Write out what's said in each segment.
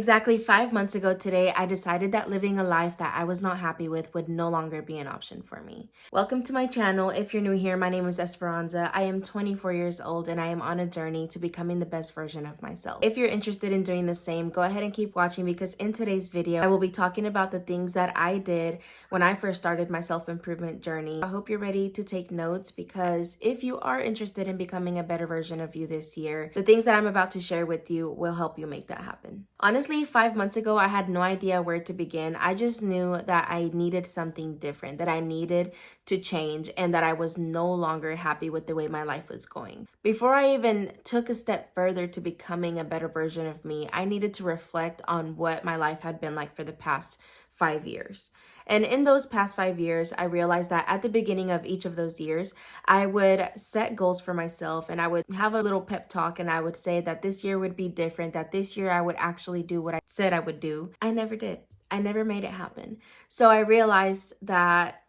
Exactly 5 months ago today, I decided that living a life that I was not happy with would no longer be an option for me. Welcome to my channel. If you're new here, my name is Esperanza. I am 24 years old and I am on a journey to becoming the best version of myself. If you're interested in doing the same, go ahead and keep watching because in today's video, I will be talking about the things that I did when I first started my self-improvement journey. I hope you're ready to take notes because if you are interested in becoming a better version of you this year, the things that I'm about to share with you will help you make that happen. Honestly, 5 months ago, I had no idea where to begin. I just knew that I needed something different, that I needed to change, and that I was no longer happy with the way my life was going. Before I even took a step further to becoming a better version of me, I needed to reflect on what my life had been like for the past 5 years. And in those past 5 years, I realized that at the beginning of each of those years, I would set goals for myself and I would have a little pep talk and I would say that this year would be different, that this year I would actually do what I said I would do. I never did. I never made it happen. So I realized that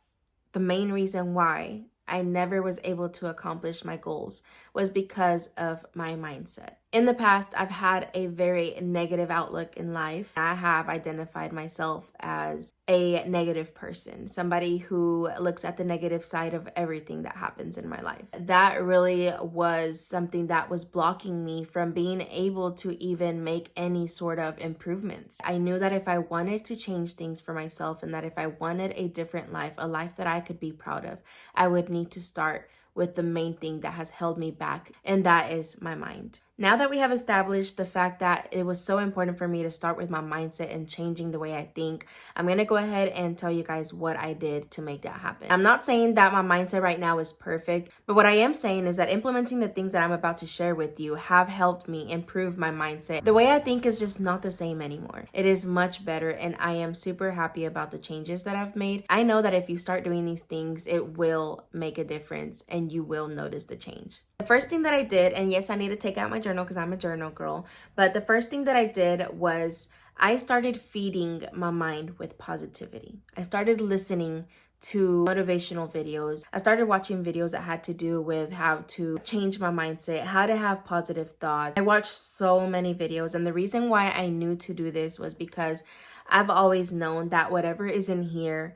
the main reason why I never was able to accomplish my goals was because of my mindset. In the past, I've had a very negative outlook in life. I have identified myself as a negative person, somebody who looks at the negative side of everything that happens in my life. That really was something that was blocking me from being able to even make any sort of improvements. I knew that if I wanted to change things for myself and that if I wanted a different life, a life that I could be proud of, I would need to start with the main thing that has held me back, and that is my mind. Now that we have established the fact that it was so important for me to start with my mindset and changing the way I think, I'm going to go ahead and tell you guys what I did to make that happen. I'm not saying that my mindset right now is perfect, but what I am saying is that implementing the things that I'm about to share with you have helped me improve my mindset. The way I think is just not the same anymore. It is much better, and I am super happy about the changes that I've made. I know that if you start doing these things, it will make a difference and you will notice the change. The first thing that I did, and yes, I need to take out my journal because I'm a journal girl, but the first thing that I did was I started feeding my mind with positivity. I started listening to motivational videos. I started watching videos that had to do with how to change my mindset, how to have positive thoughts. I watched so many videos, and the reason why I knew to do this was because I've always known that whatever is in here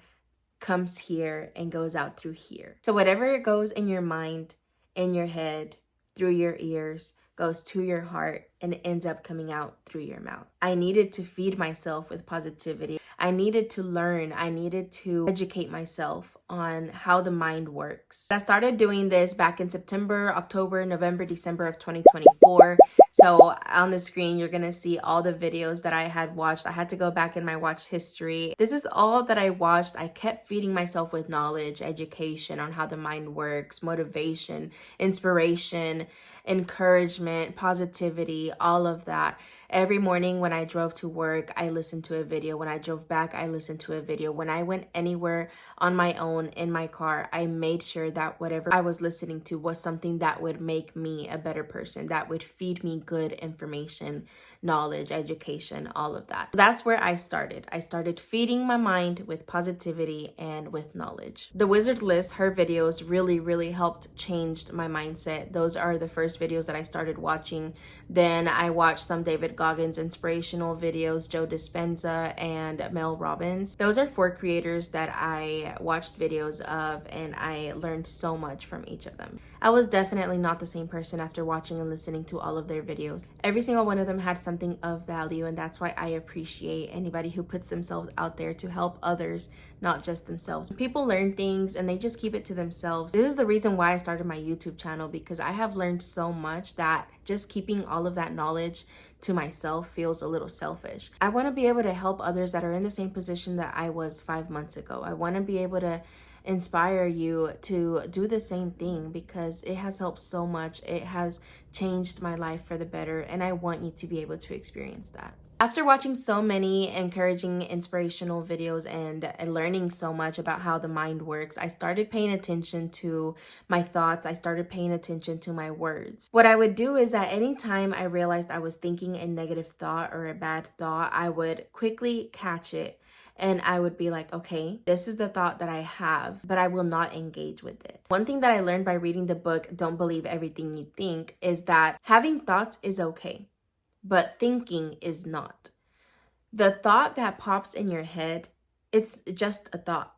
comes here and goes out through here. So whatever goes in your mind, in your head, through your ears, goes to your heart and ends up coming out through your mouth. I needed to feed myself with positivity. I needed to learn. I needed to educate myself on how the mind works. I started doing this back in September, October, November, December of 2024. So on the screen, you're gonna see all the videos that I had watched. I had to go back in my watch history. This is all that I watched. I kept feeding myself with knowledge, education on how the mind works, motivation, inspiration, encouragement, positivity, all of that. Every morning when I drove to work, I listened to a video. When I drove back, I listened to a video. When I went anywhere on my own in my car, I made sure that whatever I was listening to was something that would make me a better person, that would feed me good information, knowledge, education, all of that. So that's where I started. I started feeding my mind with positivity and with knowledge. The Wizard List, her videos really helped change my mindset. Those are the first videos that I started watching. Then I watched some David Goggins inspirational videos, Joe Dispenza and Mel Robbins. Those are 4 creators that I watched videos of, and I learned so much from each of them. I was definitely not the same person after watching and listening to all of their videos. Every single one of them had something of value, and that's why I appreciate anybody who puts themselves out there to help others, not just themselves. People learn things and they just keep it to themselves. This is the reason why I started my YouTube channel, because I have learned so much that just keeping all of that knowledge to myself feels a little selfish. I want to be able to help others that are in the same position that I was 5 months ago. I want to be able to inspire you to do the same thing because it has helped so much. It has changed my life for the better, and I want you to be able to experience that. After watching so many encouraging, inspirational videos and learning so much about how the mind works, I started paying attention to my thoughts. I started paying attention to my words. What I would do is that anytime I realized I was thinking a negative thought or a bad thought, I would quickly catch it. And I would be like, okay, this is the thought that I have, but I will not engage with it. One thing that I learned by reading the book, Don't Believe Everything You Think, is that having thoughts is okay, but thinking is not. The thought that pops in your head, it's just a thought.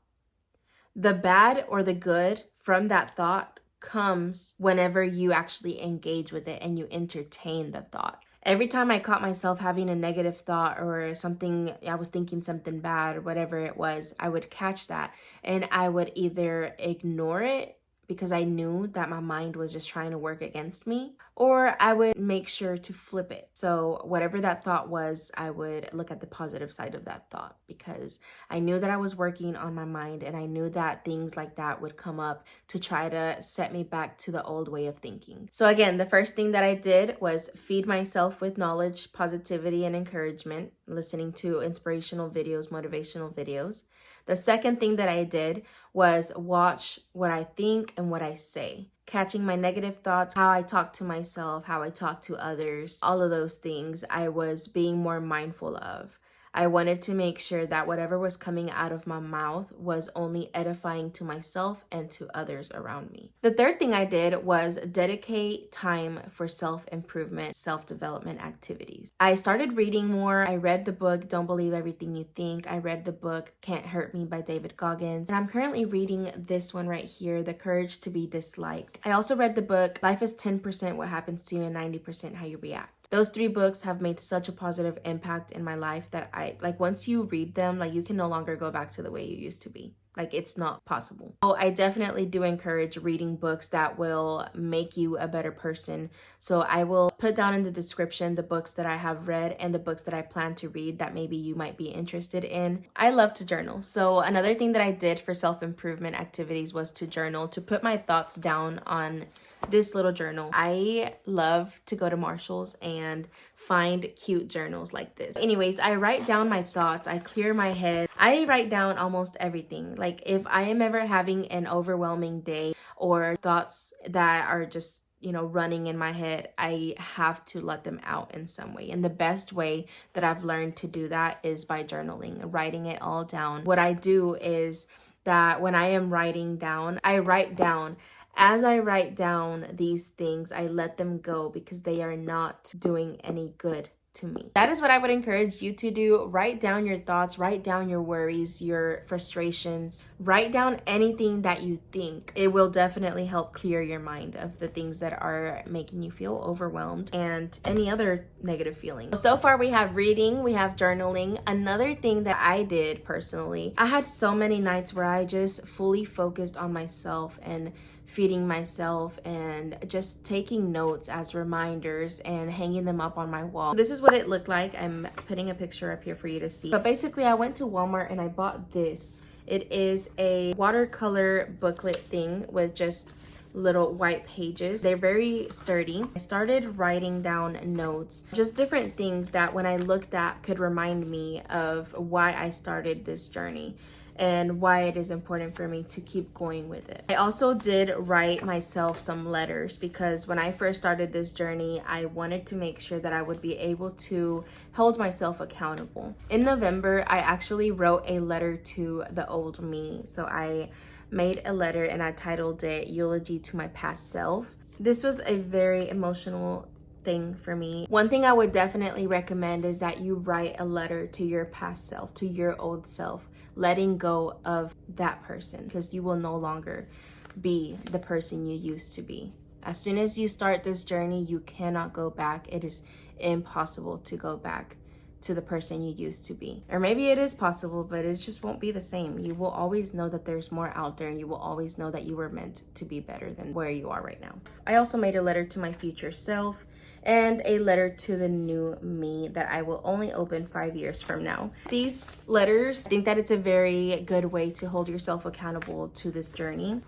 The bad or the good from that thought comes whenever you actually engage with it and you entertain the thought. Every time I caught myself having a negative thought or something, I was thinking something bad or whatever it was, I would catch that and I would either ignore it because I knew that my mind was just trying to work against me, or I would make sure to flip it. So whatever that thought was, I would look at the positive side of that thought because I knew that I was working on my mind and I knew that things like that would come up to try to set me back to the old way of thinking. So again, the first thing that I did was feed myself with knowledge, positivity, and encouragement, listening to inspirational videos, motivational videos. The second thing that I did was watch what I think and what I say, catching my negative thoughts, how I talk to myself, how I talk to others, all of those things I was being more mindful of. I wanted to make sure that whatever was coming out of my mouth was only edifying to myself and to others around me. The third thing I did was dedicate time for self-improvement, self-development activities. I started reading more. I read the book, Don't Believe Everything You Think. I read the book, Can't Hurt Me by David Goggins. And I'm currently reading this one right here, The Courage to Be Disliked. I also read the book, Life is 10% What Happens to You and 90% How You React. Those 3 books have made such a positive impact in my life that once you read them, you can no longer go back to the way you used to be. It's not possible. So I definitely do encourage reading books that will make you a better person. So I will put down in the description the books that I have read and the books that I plan to read that maybe you might be interested in. I love to journal. So another thing that I did for self-improvement activities was to journal, to put my thoughts down on this little journal. I love to go to Marshall's and find cute journals like this. Anyways, I write down my thoughts. I clear my head. I write down almost everything. If I am ever having an overwhelming day or thoughts that are just running in my head, I have to let them out in some way. And the best way that I've learned to do that is by journaling, writing it all down. What I do is that when I am writing down, I write down. As I write down these things, I let them go because they are not doing any good to me. That is what I would encourage you to do. Write down your thoughts, write down your worries, your frustrations, write down anything that you think. It will definitely help clear your mind of the things that are making you feel overwhelmed and any other negative feelings. So far we have reading, we have journaling. Another thing that I did personally, I had so many nights where I just fully focused on myself and feeding myself and just taking notes as reminders and hanging them up on my wall. This is what it looked like. I'm putting a picture up here for you to see. But basically I went to Walmart and I bought this. It is a watercolor booklet thing with just little white pages. They're very sturdy. I started writing down notes, just different things that when I looked at could remind me of why I started this journey and why it is important for me to keep going with it. I also did write myself some letters because when I first started this journey, I wanted to make sure that I would be able to hold myself accountable. In November, I actually wrote a letter to the old me. So I made a letter and I titled it Eulogy to My Past Self. This was a very emotional thing for me. One thing I would definitely recommend is that you write a letter to your past self, to your old self, letting go of that person because you will no longer be the person you used to be. As soon as you start this journey, you cannot go back. It is impossible to go back to the person you used to be. Or maybe it is possible, but it just won't be the same. You will always know that there's more out there and you will always know that you were meant to be better than where you are right now. I also made a letter to my future self and a letter to the new me that I will only open 5 years from now. These letters, I think that it's a very good way to hold yourself accountable to this journey.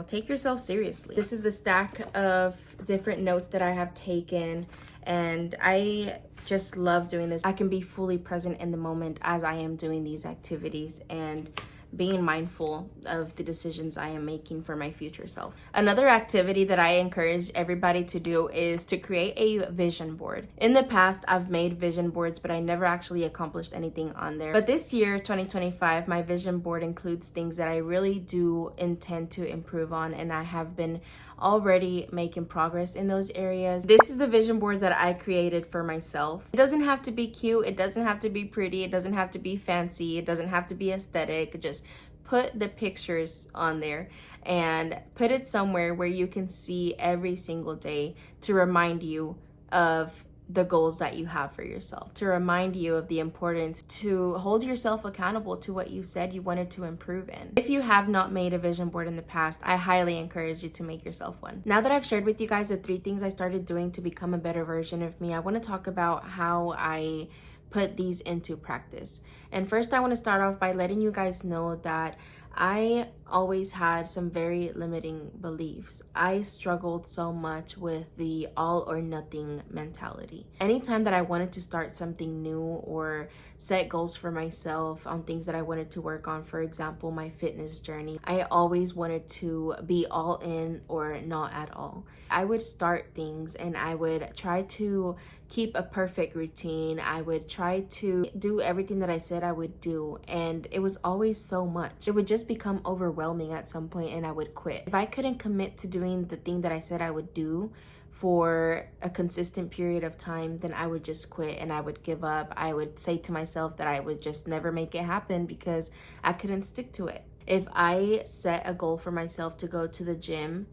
Take yourself seriously. This is the stack of different notes that I have taken, and I just love doing this. I can be fully present in the moment as I am doing these activities and being mindful of the decisions I am making for my future self. Another activity that I encourage everybody to do is to create a vision board. In the past, I've made vision boards, but I never actually accomplished anything on there. But this year, 2025, my vision board includes things that I really do intend to improve on, and I have been already making progress in those areas. This is the vision board that I created for myself. It doesn't have to be cute, it doesn't have to be pretty, it doesn't have to be fancy, it doesn't have to be aesthetic. Just put the pictures on there and put it somewhere where you can see every single day to remind you of the goals that you have for yourself, to remind you of the importance to hold yourself accountable to what you said you wanted to improve in. If you have not made a vision board in the past, I highly encourage you to make yourself one. Now that I've shared with you guys the 3 things I started doing to become a better version of me, I want to talk about how I put these into practice. And first, I want to start off by letting you guys know that I always had some very limiting beliefs. I struggled so much with the all or nothing mentality. Anytime that I wanted to start something new or set goals for myself on things that I wanted to work on, for example, my fitness journey, I always wanted to be all in or not at all. I would start things and I would try to keep a perfect routine. I would try to do everything that I said I would do, and it was always so much. It would just become overwhelming at some point and I would quit. If I couldn't commit to doing the thing that I said I would do for a consistent period of time, then I would just quit and I would give up. I would say to myself that I would just never make it happen because I couldn't stick to it. If I set a goal for myself to go to the gym,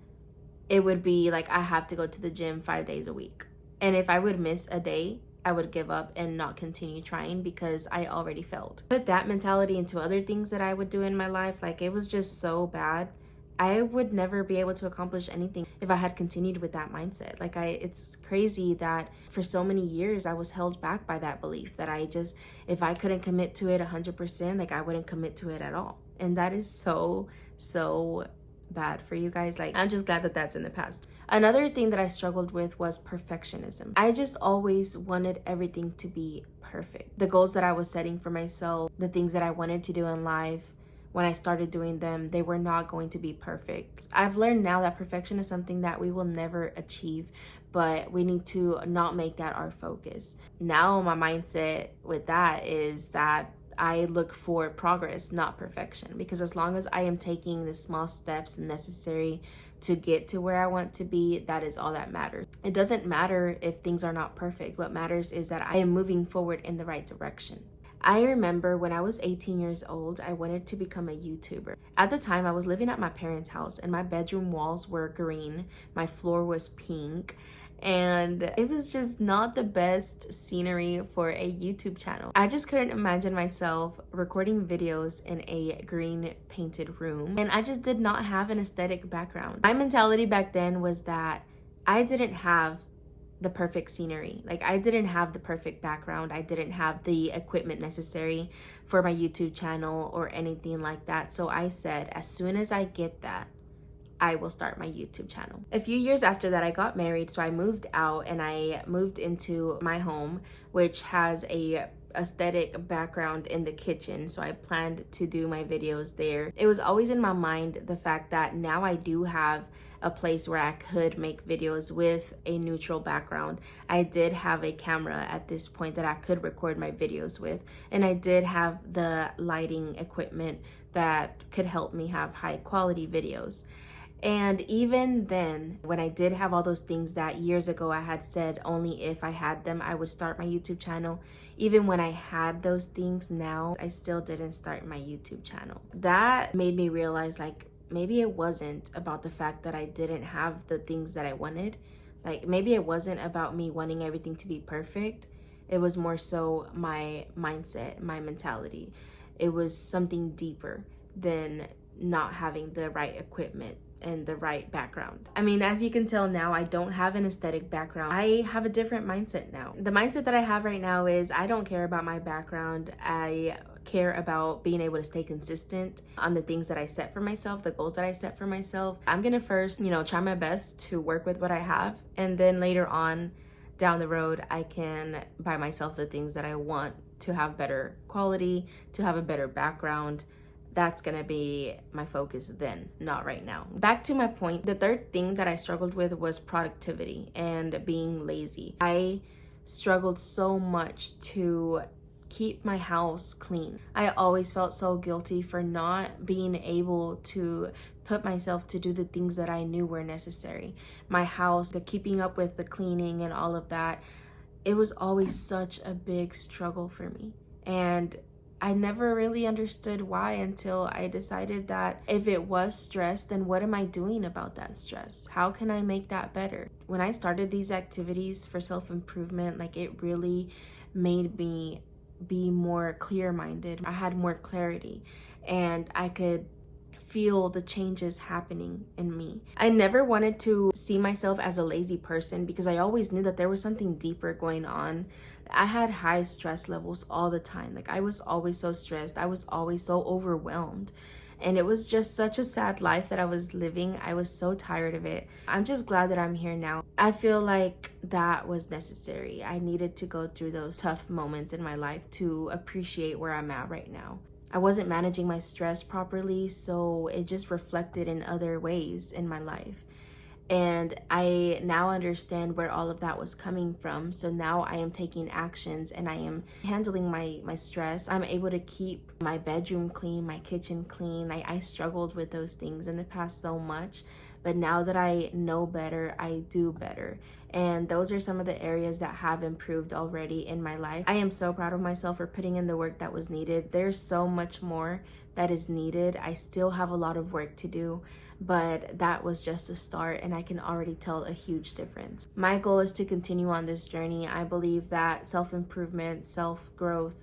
it would be like I have to go to the gym 5 days a week. And if I would miss a day, I would give up and not continue trying because I already failed. Put that mentality into other things that I would do in my life, like it was just so bad. I would never be able to accomplish anything if I had continued with that mindset. It's crazy that for so many years I was held back by that belief that if I couldn't commit to it 100%, like I wouldn't commit to it at all. And that is so bad for you guys. Like, I'm just glad that that's in the past. Another thing that I struggled with was perfectionism. I just always wanted everything to be perfect. The goals that I was setting for myself, the things that I wanted to do in life, when I started doing them, they were not going to be perfect. I've learned now that perfection is something that we will never achieve, but we need to not make that our focus. Now my mindset with that is that I look for progress, not perfection, because as long as I am taking the small steps necessary to get to where I want to be, that is all that matters. It doesn't matter if things are not perfect. What matters is that I am moving forward in the right direction. I remember when I was 18 years old, I wanted to become a YouTuber. At the time, I was living at my parents' house and my bedroom walls were green, my floor was pink, and it was just not the best scenery for a YouTube channel. I just couldn't imagine myself recording videos in a green painted room, and I just did not have an aesthetic background. My mentality back then was that I didn't have the perfect scenery. Like, I didn't have the perfect background. I didn't have the equipment necessary for my YouTube channel or anything like that. So I said, as soon as I get that, I will start my YouTube channel. A few years after that, I got married, so I moved out and I moved into my home, which has a aesthetic background in the kitchen, so I planned to do my videos there. It was always in my mind the fact that now I do have a place where I could make videos with a neutral background. I did have a camera at this point that I could record my videos with, and I did have the lighting equipment that could help me have high quality videos. And even then, when I did have all those things that years ago I had said only if I had them I would start my YouTube channel, even when I had those things now, I still didn't start my YouTube channel. That made me realize, like, maybe it wasn't about the fact that I didn't have the things that I wanted. Like, maybe it wasn't about me wanting everything to be perfect. It was more so my mindset, my mentality. It was something deeper than not having the right equipment and the right background. I mean, as you can tell now, I don't have an aesthetic background. I have a different mindset now. The mindset that I have right now is I don't care about my background. I care about being able to stay consistent on the things that I set for myself, the goals that I set for myself. I'm gonna first, try my best to work with what I have, and then later on down the road, I can buy myself the things that I want to have better quality, to have a better background. That's gonna be my focus then, not right now. Back to my point, the third thing that I struggled with was productivity and being lazy. I struggled so much to keep my house clean. I always felt so guilty for not being able to put myself to do the things that I knew were necessary. My house, the keeping up with the cleaning and all of that, it was always such a big struggle for me. And I never really understood why until I decided that if it was stress, then what am I doing about that stress? How can I make that better? When I started these activities for self-improvement, like, it really made me be more clear-minded. I had more clarity and I could feel the changes happening in me. I never wanted to see myself as a lazy person because I always knew that there was something deeper going on. I had high stress levels all the time. Like, I was always so stressed. I was always so overwhelmed. And it was just such a sad life that I was living. I was so tired of it. I'm just glad that I'm here now. I feel like that was necessary. I needed to go through those tough moments in my life to appreciate where I'm at right now. I wasn't managing my stress properly, so it just reflected in other ways in my life. And I now understand where all of that was coming from. So now I am taking actions and I am handling my stress. I'm able to keep my bedroom clean, my kitchen clean. I struggled with those things in the past so much. But now that I know better, I do better. And those are some of the areas that have improved already in my life. I am so proud of myself for putting in the work that was needed. There's so much more that is needed. I still have a lot of work to do, but that was just a start and I can already tell a huge difference. My goal is to continue on this journey. I believe that self-improvement, self-growth,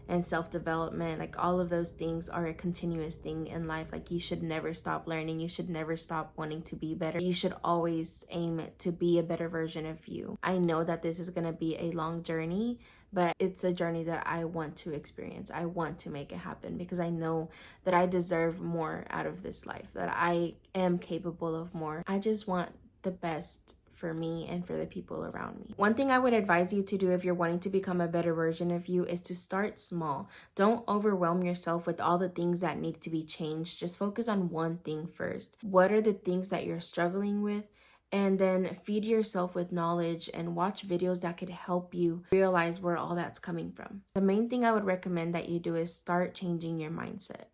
and self-development, like, all of those things are a continuous thing in life. Like, you should never stop learning. You should never stop wanting to be better. You should always aim to be a better version of you. I know that this is going to be a long journey, but it's a journey that I want to experience. I want to make it happen because I know that I deserve more out of this life, that I am capable of more. I just want the best for me and for the people around me. One thing I would advise you to do if you're wanting to become a better version of you is to start small. Don't overwhelm yourself with all the things that need to be changed. Just focus on one thing first. What are the things that you're struggling with? And then feed yourself with knowledge and watch videos that could help you realize where all that's coming from. The main thing I would recommend that you do is start changing your mindset.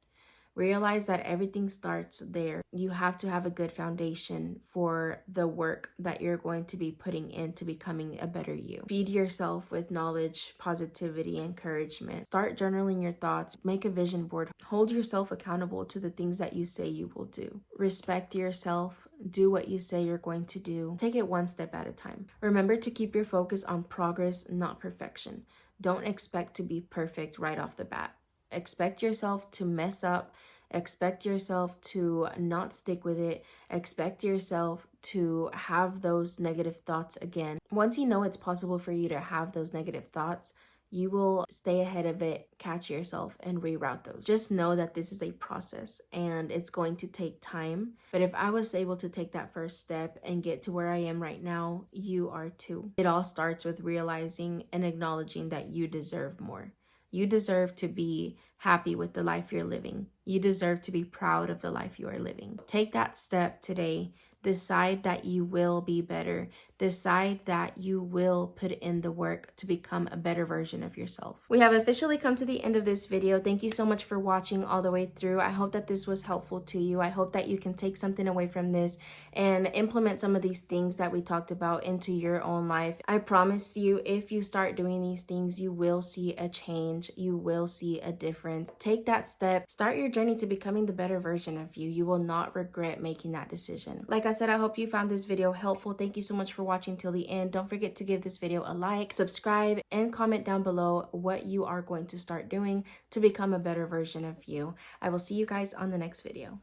Realize that everything starts there. You have to have a good foundation for the work that you're going to be putting into becoming a better you. Feed yourself with knowledge, positivity, encouragement. Start journaling your thoughts. Make a vision board. Hold yourself accountable to the things that you say you will do. Respect yourself. Do what you say you're going to do. Take it one step at a time. Remember to keep your focus on progress, not perfection. Don't expect to be perfect right off the bat. Expect yourself to mess up. Expect yourself to not stick with it. Expect yourself to have those negative thoughts again. Once you know it's possible for you to have those negative thoughts, you will stay ahead of it, catch yourself, and reroute those. Just know that this is a process and it's going to take time. But if I was able to take that first step and get to where I am right now, you are too. It all starts with realizing and acknowledging that you deserve more. You deserve to be happy with the life you're living. You deserve to be proud of the life you are living. Take that step today. Decide that you will be better. Decide that you will put in the work to become a better version of yourself. We have officially come to the end of this video. Thank you so much for watching all the way through. I hope that this was helpful to you. I hope that you can take something away from this and implement some of these things that we talked about into your own life. I promise you, if you start doing these things, you will see a change. You will see a difference. Take that step. Start your journey to becoming the better version of you. You will not regret making that decision. Like I said, I hope you found this video helpful. Thank you so much for watching till the end. Don't forget to give this video a like, subscribe, and comment down below what you are going to start doing to become a better version of you. I will see you guys on the next video.